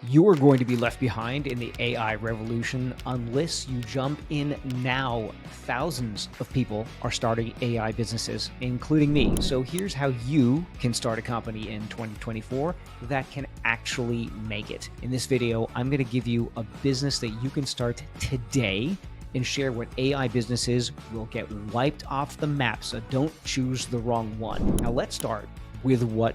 You are going to be left behind in the AI revolution unless you jump in now. Thousands of people are starting AI businesses, including me. So here's how you can start a company in 2024 that can actually make it. In this video, I'm going to give you a business that you can start today and share what AI businesses will get wiped off the map, so don't choose the wrong one. Now let's start with what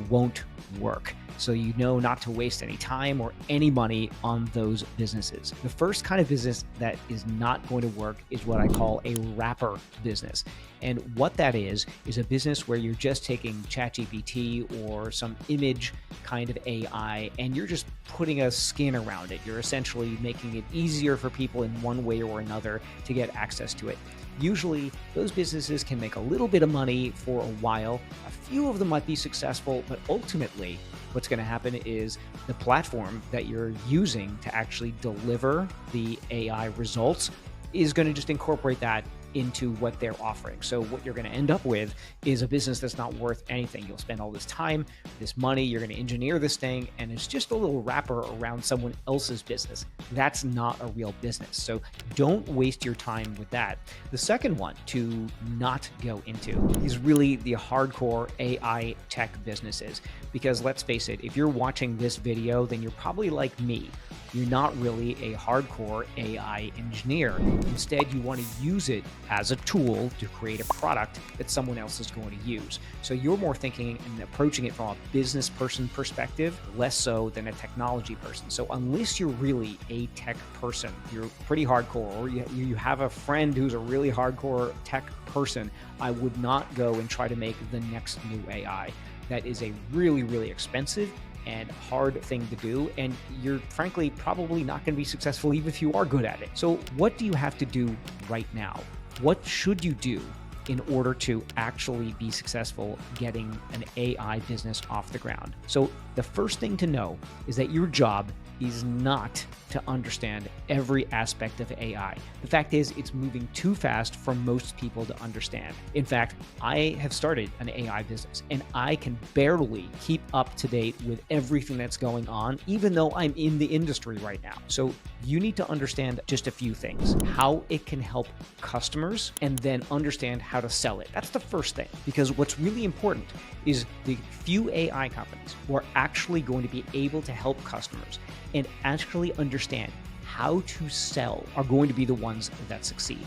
won't work, so you know not to waste any time or any money on those businesses. The first kind of business that is not going to work is what I call a wrapper business. And what that is a business where you're just taking ChatGPT or some image kind of AI and you're just putting a skin around it. You're essentially making it easier for people in one way or another to get access to it. Usually those businesses can make a little bit of money for a while. A few of them might be successful, but ultimately what's going to happen is the platform that you're using to actually deliver the AI results is going to just incorporate that into what they're offering. So what you're going to end up with is a business that's not worth anything. You'll spend all this time, this money, you're going to engineer this thing, and it's just a little wrapper around someone else's business. That's not a real business. So don't waste your time with that. The second one to not go into is really the hardcore AI tech businesses. Because let's face it, if you're watching this video, then you're probably like me. You're not really a hardcore AI engineer. Instead, you want to use it as a tool to create a product that someone else is going to use. So you're more thinking and approaching it from a business person perspective, less so than a technology person. So unless you're really a tech person, you're pretty hardcore, or you have a friend who's a really hardcore tech person, I would not go and try to make the next new AI. That is a really, really expensive and hard thing to do, and you're frankly probably not going to be successful even if you are good at it. So what do you have to do right now? What should you do in order to actually be successful getting an AI business off the ground? So the first thing to know is that your job is not to understand every aspect of AI. The fact is, it's moving too fast for most people to understand. In fact, I have started an AI business and I can barely keep up to date with everything that's going on, even though I'm in the industry right now. So you need to understand just a few things: how it can help customers, and then understand how to sell it. That's the first thing, because what's really important is the few AI companies who are actually going to be able to help customers and actually understand how to sell are going to be the ones that succeed.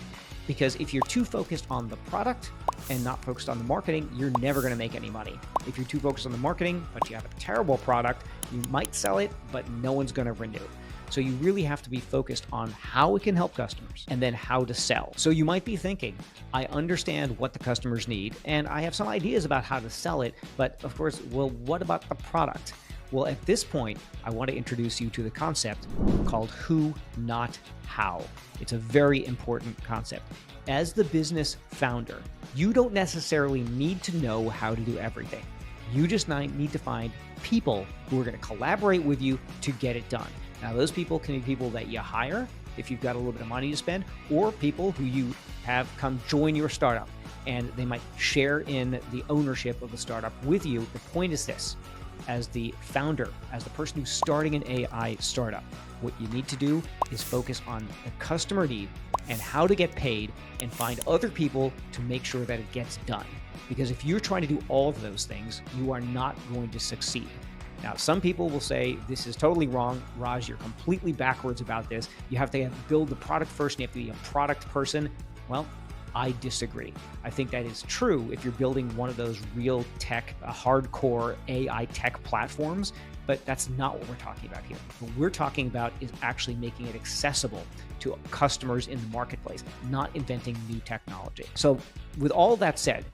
Because if you're too focused on the product and not focused on the marketing, you're never going to make any money. If you're too focused on the marketing, but you have a terrible product, you might sell it, but no one's going to renew. So you really have to be focused on how it can help customers and then how to sell. So you might be thinking, I understand what the customers need and I have some ideas about how to sell it, but of course, well, what about the product? Well, at this point, I want to introduce you to the concept called who, not how. It's a very important concept. As the business founder, you don't necessarily need to know how to do everything. You just need to find people who are going to collaborate with you to get it done. Now, those people can be people that you hire if you've got a little bit of money to spend, or people who you have come join your startup and they might share in the ownership of the startup with you. The point is this: as the founder, as the person who's starting an AI startup, what you need to do is focus on the customer need and how to get paid, and find other people to make sure that it gets done. Because if you're trying to do all of those things, you are not going to succeed. Now, some people will say, this is totally wrong. Raj, you're completely backwards about this. You have to build the product first and you have to be a product person. Well, I disagree. I think that is true if you're building one of those real tech, hardcore AI tech platforms, but that's not what we're talking about here. What we're talking about is actually making it accessible to customers in the marketplace, not inventing new technology. So with all that said,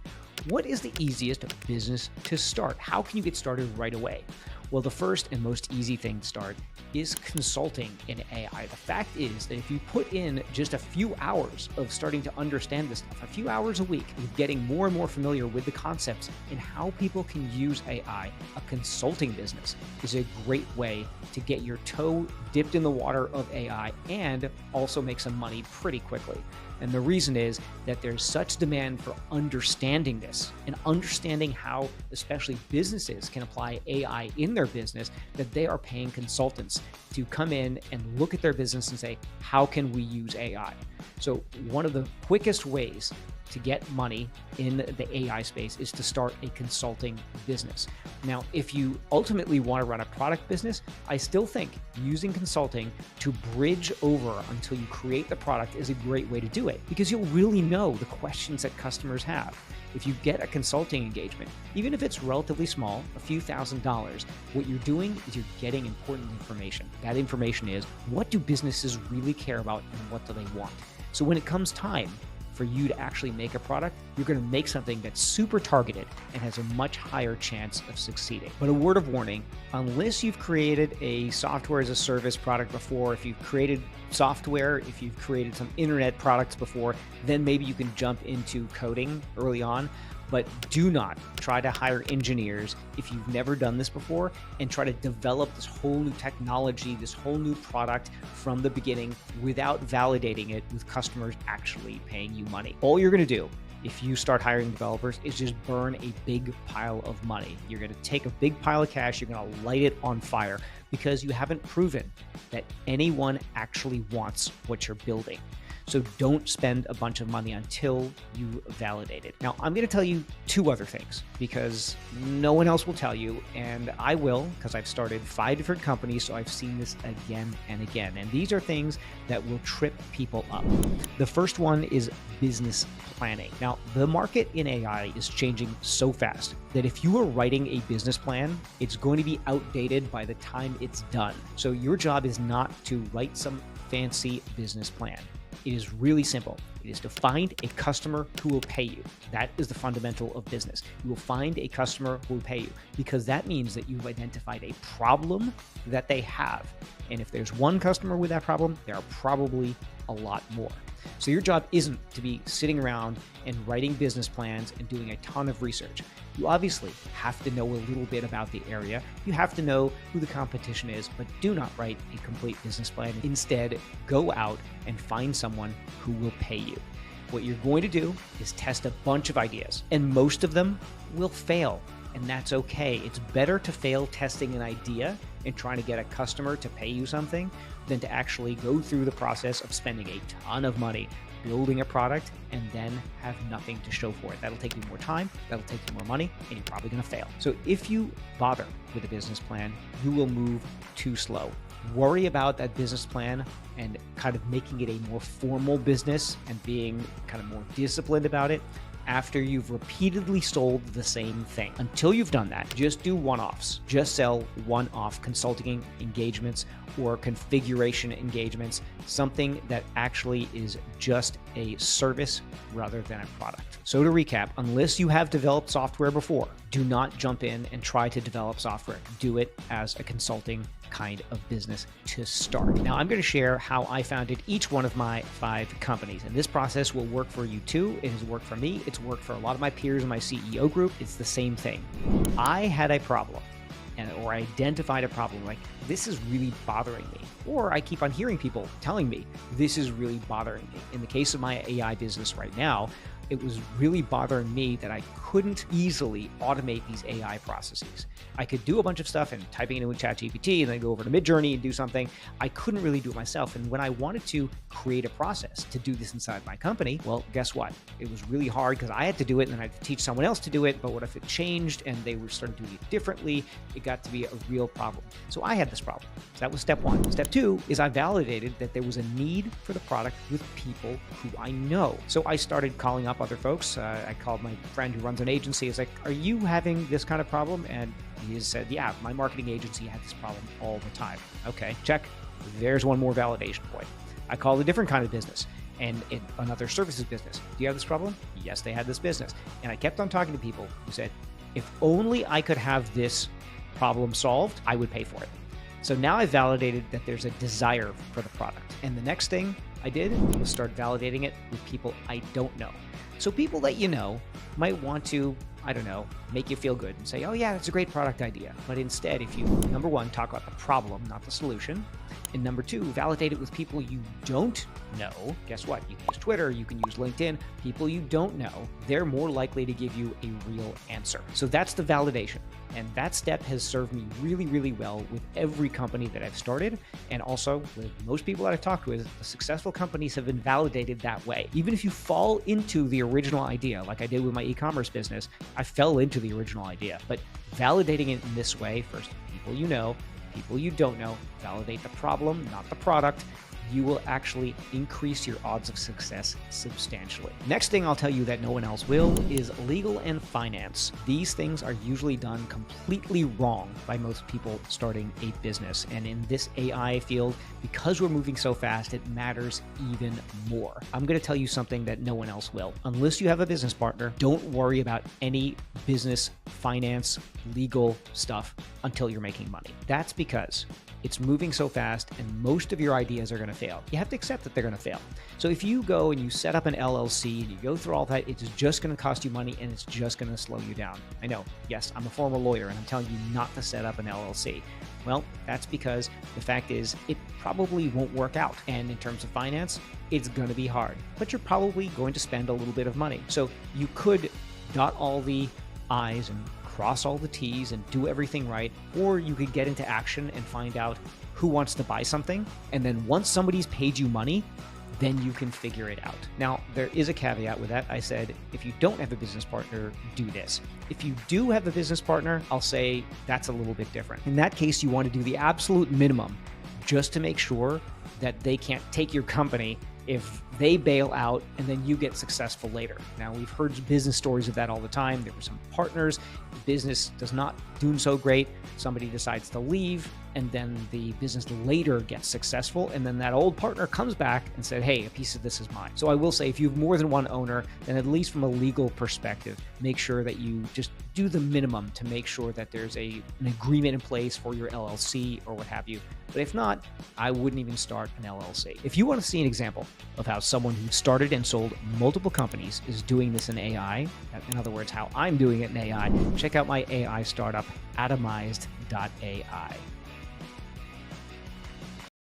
what is the easiest business to start? How can you get started right away? Well, the first and most easy thing to start is consulting in AI. The fact is that if you put in just a few hours of starting to understand this stuff, a few hours a week, of getting more and more familiar with the concepts and how people can use AI, a consulting business is a great way to get your toe dipped in the water of AI and also make some money pretty quickly. And the reason is that there's such demand for understanding this and understanding how especially businesses can apply AI in their business, that they are paying consultants to come in and look at their business and say, how can we use AI? So one of the quickest ways to get money in the AI space is to start a consulting business. Now, if you ultimately want to run a product business, I still think using consulting to bridge over until you create the product is a great way to do it, because you'll really know the questions that customers have. If you get a consulting engagement, even if it's relatively small, a few $1,000s, what you're doing is you're getting important information. That information is, what do businesses really care about and what do they want? So when it comes time for you to actually make a product, you're going to make something that's super targeted and has a much higher chance of succeeding. But a word of warning, unless you've created a software as a service product before, if you've created software, if you've created some internet products before, then maybe you can jump into coding early on. But do not try to hire engineers if you've never done this before and try to develop this whole new technology, this whole new product from the beginning without validating it with customers actually paying you money. All you're going to do if you start hiring developers is just burn a big pile of money. You're going to take a big pile of cash, you're going to light it on fire because you haven't proven that anyone actually wants what you're building. So don't spend a bunch of money until you validate it. Now, I'm going to tell you two other things because no one else will tell you, and I will because I've started 5 different companies, so I've seen this again and again. And these are things that will trip people up. The first one is business planning. Now, the market in AI is changing so fast that if you are writing a business plan, it's going to be outdated by the time it's done. So your job is not to write some fancy business plan. It is really simple. It is to find a customer who will pay you. That is the fundamental of business. You will find a customer who will pay you because that means that you've identified a problem that they have. And if there's one customer with that problem, there are probably a lot more. So your job isn't to be sitting around and writing business plans and doing a ton of research. You obviously have to know a little bit about the area. You have to know who the competition is, but do not write a complete business plan. Instead, go out and find someone who will pay you. What you're going to do is test a bunch of ideas, and most of them will fail, and that's okay. It's better to fail testing an idea and trying to get a customer to pay you something than to actually go through the process of spending a ton of money building a product and then have nothing to show for it. That'll take you more time, that'll take you more money, and you're probably going to fail. So if you bother with a business plan, you will move too slow. Worry about that business plan and kind of making it a more formal business and being kind of more disciplined about it after you've repeatedly sold the same thing. Until you've done that, just do one-offs. Just sell one-off consulting engagements or configuration engagements, something that actually is just a service rather than a product. So to recap, unless you have developed software before, do not jump in and try to develop software. Do it as a consulting kind of business to start. Now, I'm going to share how I founded each one of my 5 companies, and this process will work for you too. It has worked for me. It's worked for a lot of my peers in my CEO group. It's the same thing. I had a problem or identified a problem like, this is really bothering me. Or I keep on hearing people telling me, this is really bothering me. In the case of my AI business right now, it was really bothering me that I couldn't easily automate these AI processes. I could do a bunch of stuff and typing it into ChatGPT and then go over to Midjourney and do something. I couldn't really do it myself. And when I wanted to create a process to do this inside my company, well, guess what? It was really hard because I had to do it and then I had to teach someone else to do it. But what if it changed and they were starting doing it differently? It got to be a real problem. So I had this problem. So that was step 1. Step 2 is I validated that there was a need for the product with people who I know. So I started calling up other folks. I called my friend who runs an agency. He's like, are you having this kind of problem? And he said, yeah, my marketing agency had this problem all the time. Okay, check. There's one more validation point. I called a different kind of business and another services business. Do you have this problem? Yes, they had this business. And I kept on talking to people who said, if only I could have this problem solved, I would pay for it. So now I validated that there's a desire for the product. And the next thing I did was start validating it with people I don't know. So people that you know might want to, I don't know, make you feel good and say, oh yeah, that's a great product idea. But instead, if you, number one, talk about the problem, not the solution, and number two, validate it with people you don't know, guess what? You can use Twitter, you can use LinkedIn. People you don't know, they're more likely to give you a real answer. So that's the validation. And that step has served me really, really well with every company that I've started. And also with most people that I've talked with, the successful companies have been validated that way. Even if you fall into the original idea, like I did with my e-commerce business, I fell into the original idea. But validating it in this way, first, people you know, people you don't know, validate the problem, not the product, you will actually increase your odds of success substantially. Next thing I'll tell you that no one else will is legal and finance. These things are usually done completely wrong by most people starting a business. And in this AI field, because we're moving so fast, it matters even more. I'm going to tell you something that no one else will. Unless you have a business partner, don't worry about any business, finance, legal stuff until you're making money. That's because it's moving so fast and most of your ideas are going to fail. You have to accept that they're going to fail. So if you go and you set up an LLC and you go through all that, it's just going to cost you money and it's just going to slow you down. I know, yes, I'm a former lawyer and I'm telling you not to set up an LLC. Well, that's because the fact is it probably won't work out. And in terms of finance, it's going to be hard, but you're probably going to spend a little bit of money. So you could dot all the I's and cross all the T's and do everything right, or you could get into action and find out who wants to buy something. And then once somebody's paid you money, then you can figure it out. Now, there is a caveat with that. I said, if you don't have a business partner, do this. If you do have a business partner, I'll say that's a little bit different. In that case, you want to do the absolute minimum just to make sure that they can't take your company if they bail out and then you get successful later. Now, we've heard business stories of that all the time. There were some partners, the business does not do so great, somebody decides to leave, and then the business later gets successful, and then that old partner comes back and said, hey, a piece of this is mine. So I will say, if you have more than one owner, then at least from a legal perspective, make sure that you just do the minimum to make sure that there's an agreement in place for your LLC or what have you. But if not, I wouldn't even start an LLC. If you want to see an example of how someone who started and sold multiple companies is doing this in AI, in other words, how I'm doing it in AI, check out my AI startup, Atomized.AI.